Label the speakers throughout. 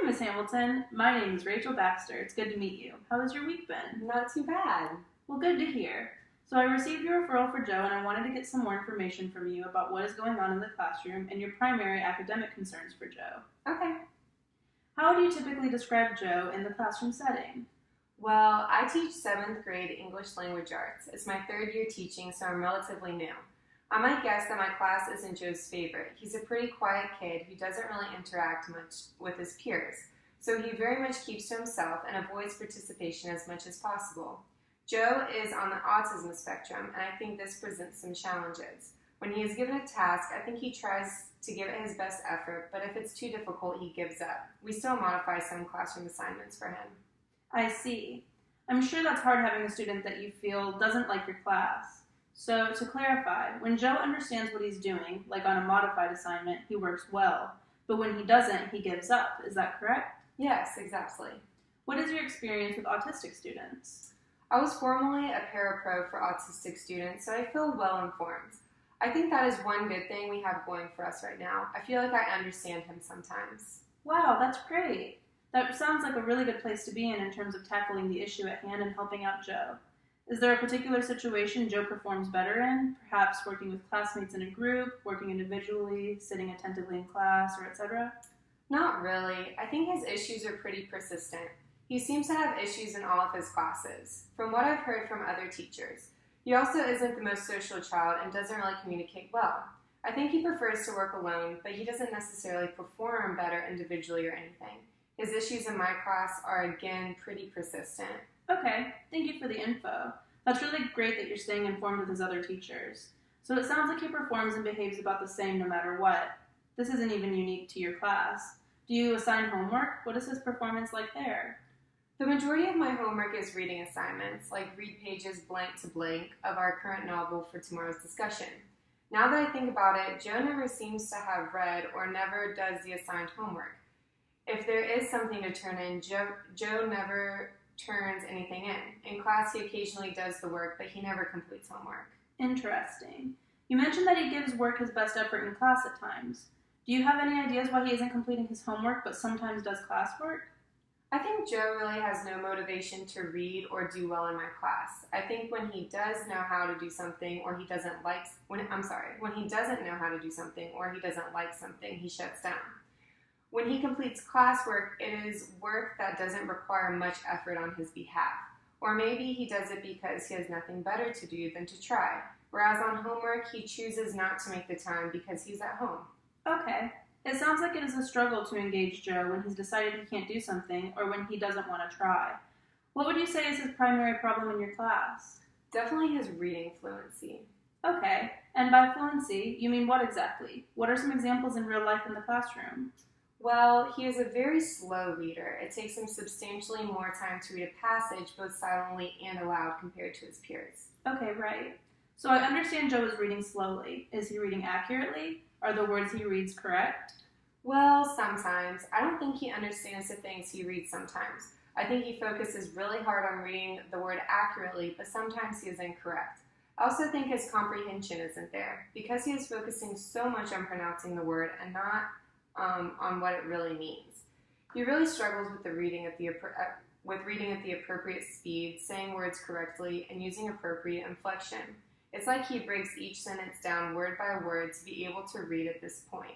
Speaker 1: Miss Hamilton. My name is Rachel Baxter. It's good to meet you. How has your week been?
Speaker 2: Not too bad.
Speaker 1: Well, good to hear. So I received your referral for Joe, and I wanted to get some more information from you about what is going on in the classroom and your primary academic concerns for Joe.
Speaker 2: Okay.
Speaker 1: How do you typically describe Joe in the classroom setting?
Speaker 2: Well, I teach 7th grade English language arts. It's my 3rd year teaching, so I'm relatively new. I might guess that my class isn't Joe's favorite. He's a pretty quiet kid who doesn't really interact much with his peers, so he very much keeps to himself and avoids participation as much as possible. Joe is on the autism spectrum, and I think this presents some challenges. When he is given a task, I think he tries to give it his best effort, but if it's too difficult, he gives up. We still modify some classroom assignments for him.
Speaker 1: I see. I'm sure that's hard having a student that you feel doesn't like your class. So, to clarify, when Joe understands what he's doing, like on a modified assignment, he works well. But when he doesn't, he gives up. Is that correct?
Speaker 2: Yes, exactly.
Speaker 1: What is your experience with autistic students?
Speaker 2: I was formerly a parapro for autistic students, so I feel well informed. I think that is one good thing we have going for us right now. I feel like I understand him sometimes.
Speaker 1: Wow, that's great. That sounds like a really good place to be in terms of tackling the issue at hand and helping out Joe. Is there a particular situation Joe performs better in? Perhaps working with classmates in a group, working individually, sitting attentively in class, or etc.?
Speaker 2: Not really. I think his issues are pretty persistent. He seems to have issues in all of his classes, from what I've heard from other teachers. He also isn't the most social child and doesn't really communicate well. I think he prefers to work alone, but he doesn't necessarily perform better individually or anything. His issues in my class are, again, pretty persistent.
Speaker 1: Okay, thank you for the info. That's really great that you're staying informed with his other teachers. So it sounds like he performs and behaves about the same no matter what. This isn't even unique to your class. Do you assign homework? What is his performance like there?
Speaker 2: The majority of my homework is reading assignments, like read pages blank to blank of our current novel for tomorrow's discussion. Now that I think about it, Joe never seems to have read or never does the assigned homework. If there is something to turn in, Joe never turns anything in. In class, he occasionally does the work, but he never completes homework.
Speaker 1: Interesting. You mentioned that he gives work his best effort in class at times. Do you have any ideas why he isn't completing his homework but sometimes does classwork?
Speaker 2: I think Joe really has no motivation to read or do well in my class. I think when he does know how to do something or he doesn't like, when he doesn't know how to do something or he doesn't like something, he shuts down. When he completes classwork, it is work that doesn't require much effort on his behalf. Or maybe he does it because he has nothing better to do than to try. Whereas on homework, he chooses not to make the time because he's at home.
Speaker 1: Okay. It sounds like it is a struggle to engage Joe when he's decided he can't do something or when he doesn't want to try. What would you say is his primary problem in your class?
Speaker 2: Definitely his reading fluency.
Speaker 1: Okay. And by fluency, you mean what exactly? What are some examples in real life in the classroom?
Speaker 2: Well, he is a very slow reader. It takes him substantially more time to read a passage both silently and aloud compared to his peers.
Speaker 1: Okay, right. So I understand Joe is reading slowly. Is he reading accurately? Are the words he reads correct?
Speaker 2: Well, sometimes. I don't think he understands the things he reads sometimes. I think he focuses really hard on reading the word accurately, but sometimes he is incorrect. I also think his comprehension isn't there, because he is focusing so much on pronouncing the word and not on what it really means. He really struggles with reading at the appropriate speed, saying words correctly, and using appropriate inflection. It's like he breaks each sentence down word by word to be able to read at this point.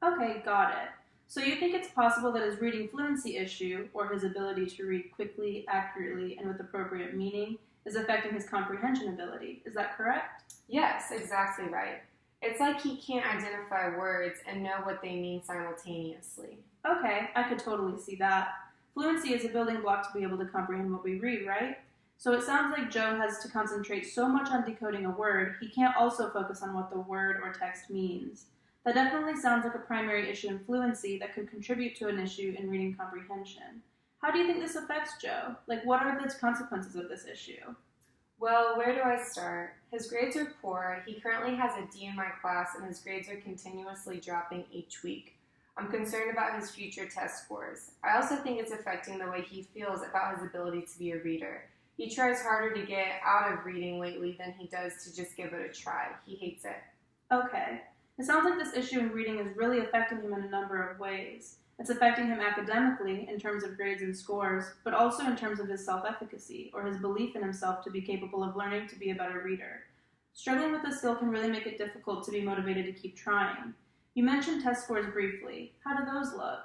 Speaker 1: Okay, got it. So you think it's possible that his reading fluency issue, or his ability to read quickly, accurately, and with appropriate meaning, is affecting his comprehension ability. Is that correct?
Speaker 2: Yes, exactly right. It's like he can't identify words and know what they mean simultaneously.
Speaker 1: Okay, I could totally see that. Fluency is a building block to be able to comprehend what we read, right? So it sounds like Joe has to concentrate so much on decoding a word, he can't also focus on what the word or text means. That definitely sounds like a primary issue in fluency that could contribute to an issue in reading comprehension. How do you think this affects Joe? Like, what are the consequences of this issue?
Speaker 2: Well, where do I start? His grades are poor. He currently has a D in my class, and his grades are continuously dropping each week. I'm concerned about his future test scores. I also think it's affecting the way he feels about his ability to be a reader. He tries harder to get out of reading lately than he does to just give it a try. He hates it.
Speaker 1: Okay. It sounds like this issue in reading is really affecting him in a number of ways. It's affecting him academically in terms of grades and scores, but also in terms of his self-efficacy, or his belief in himself to be capable of learning to be a better reader. Struggling with this skill can really make it difficult to be motivated to keep trying. You mentioned test scores briefly. How do those look?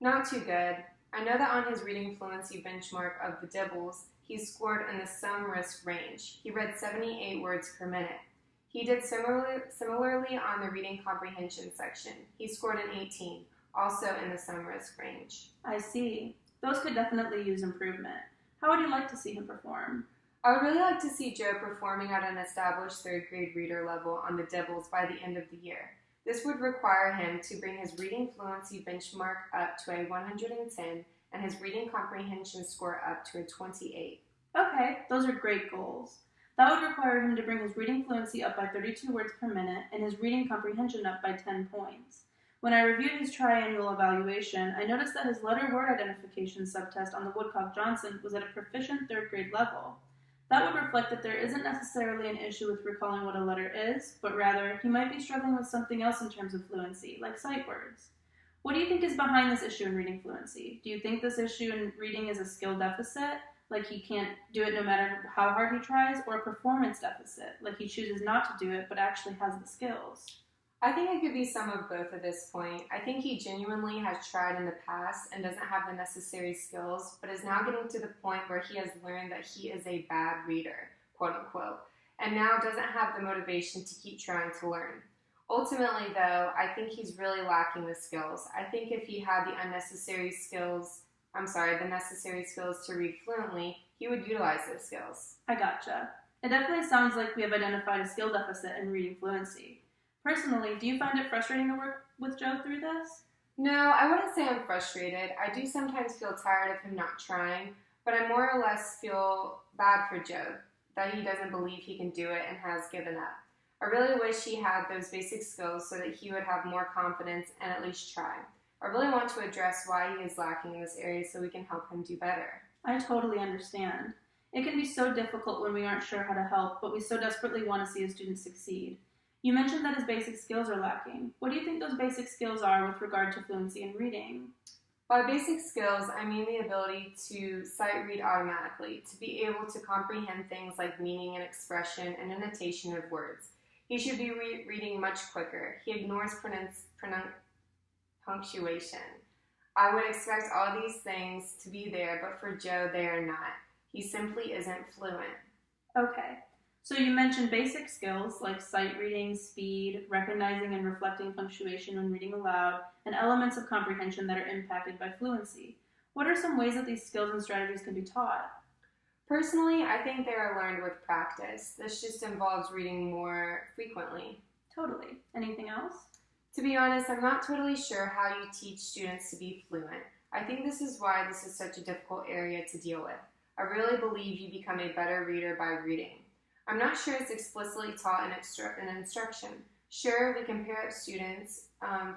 Speaker 2: Not too good. I know that on his reading fluency benchmark of the Dibbles, he scored in the some risk range. He read 78 words per minute. He did similarly on the reading comprehension section. He scored an 18, also in the some risk range.
Speaker 1: I see. Those could definitely use improvement. How would you like to see him perform?
Speaker 2: I would really like to see Joe performing at an established third grade reader level on the Dibbles by the end of the year. This would require him to bring his reading fluency benchmark up to a 110 and his reading comprehension score up to a 28.
Speaker 1: Okay, those are great goals. That would require him to bring his reading fluency up by 32 words per minute and his reading comprehension up by 10 points. When I reviewed his triannual evaluation, I noticed that his letter-word identification subtest on the Woodcock-Johnson was at a proficient third grade level. That would reflect that there isn't necessarily an issue with recalling what a letter is, but rather, he might be struggling with something else in terms of fluency, like sight words. What do you think is behind this issue in reading fluency? Do you think this issue in reading is a skill deficit, like he can't do it no matter how hard he tries, or a performance deficit, like he chooses not to do it but actually has the skills?
Speaker 2: I think it could be some of both at this point. I think he genuinely has tried in the past and doesn't have the necessary skills, but is now getting to the point where he has learned that he is a bad reader, quote unquote, and now doesn't have the motivation to keep trying to learn. Ultimately, though, I think he's really lacking the skills. I think if he had the necessary skills to read fluently, he would utilize those skills.
Speaker 1: I gotcha. It definitely sounds like we have identified a skill deficit in reading fluency. Personally, do you find it frustrating to work with Joe through this?
Speaker 2: No, I wouldn't say I'm frustrated. I do sometimes feel tired of him not trying, but I more or less feel bad for Joe, that he doesn't believe he can do it and has given up. I really wish he had those basic skills so that he would have more confidence and at least try. I really want to address why he is lacking in this area so we can help him do better.
Speaker 1: I totally understand. It can be so difficult when we aren't sure how to help, but we so desperately want to see a student succeed. You mentioned that his basic skills are lacking. What do you think those basic skills are with regard to fluency in reading?
Speaker 2: By basic skills, I mean the ability to sight read automatically, to be able to comprehend things like meaning and expression and annotation of words. He should be reading much quicker. He ignores punctuation. I would expect all these things to be there, but for Joe, they are not. He simply isn't fluent.
Speaker 1: Okay. So you mentioned basic skills like sight reading, speed, recognizing and reflecting punctuation when reading aloud, and elements of comprehension that are impacted by fluency. What are some ways that these skills and strategies can be taught?
Speaker 2: Personally, I think they are learned with practice. This just involves reading more frequently.
Speaker 1: Totally. Anything else?
Speaker 2: To be honest, I'm not totally sure how you teach students to be fluent. I think this is why this is such a difficult area to deal with. I really believe you become a better reader by reading. I'm not sure it's explicitly taught in instruction. Sure, we can pair up students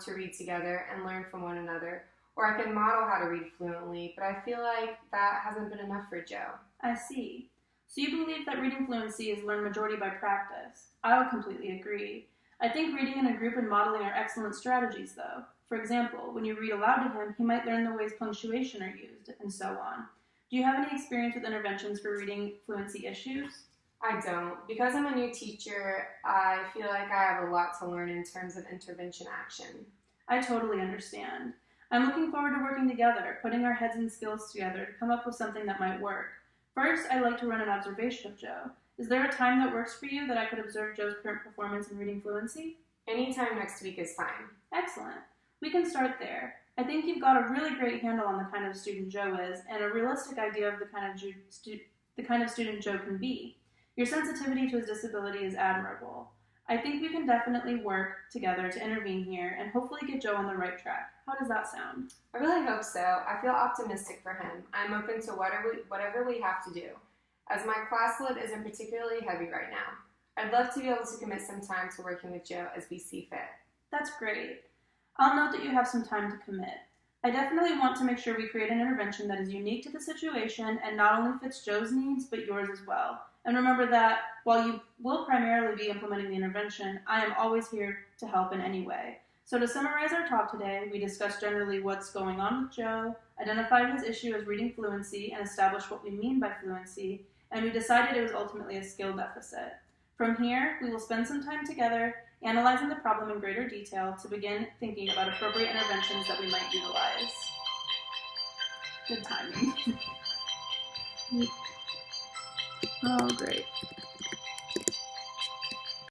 Speaker 2: to read together and learn from one another, or I can model how to read fluently, but I feel like that hasn't been enough for Joe.
Speaker 1: I see. So you believe that reading fluency is learned majority by practice. I would completely agree. I think reading in a group and modeling are excellent strategies, though. For example, when you read aloud to him, he might learn the ways punctuation are used, and so on. Do you have any experience with interventions for reading fluency issues?
Speaker 2: I don't. Because I'm a new teacher, I feel like I have a lot to learn in terms of intervention action.
Speaker 1: I totally understand. I'm looking forward to working together, putting our heads and skills together to come up with something that might work. First, I'd like to run an observation of Joe. Is there a time that works for you that I could observe Joe's current performance in reading fluency?
Speaker 2: Anytime next week is fine.
Speaker 1: Excellent. We can start there. I think you've got a really great handle on the kind of student Joe is and a realistic idea of the kind of student Joe can be. Your sensitivity to his disability is admirable. I think we can definitely work together to intervene here and hopefully get Joe on the right track. How does that sound?
Speaker 2: I really hope so. I feel optimistic for him. I'm open to whatever we have to do, as my class load isn't particularly heavy right now. I'd love to be able to commit some time to working with Joe as we see fit.
Speaker 1: That's great. I'll note that you have some time to commit. I definitely want to make sure we create an intervention that is unique to the situation and not only fits Joe's needs, but yours as well. And remember that while you will primarily be implementing the intervention, I am always here to help in any way. So to summarize our talk today, we discussed generally what's going on with Joe, identified his issue as reading fluency, and established what we mean by fluency, and we decided it was ultimately a skill deficit. From here, we will spend some time together analyzing the problem in greater detail to begin thinking about appropriate interventions that we might utilize. Good timing. Oh, great.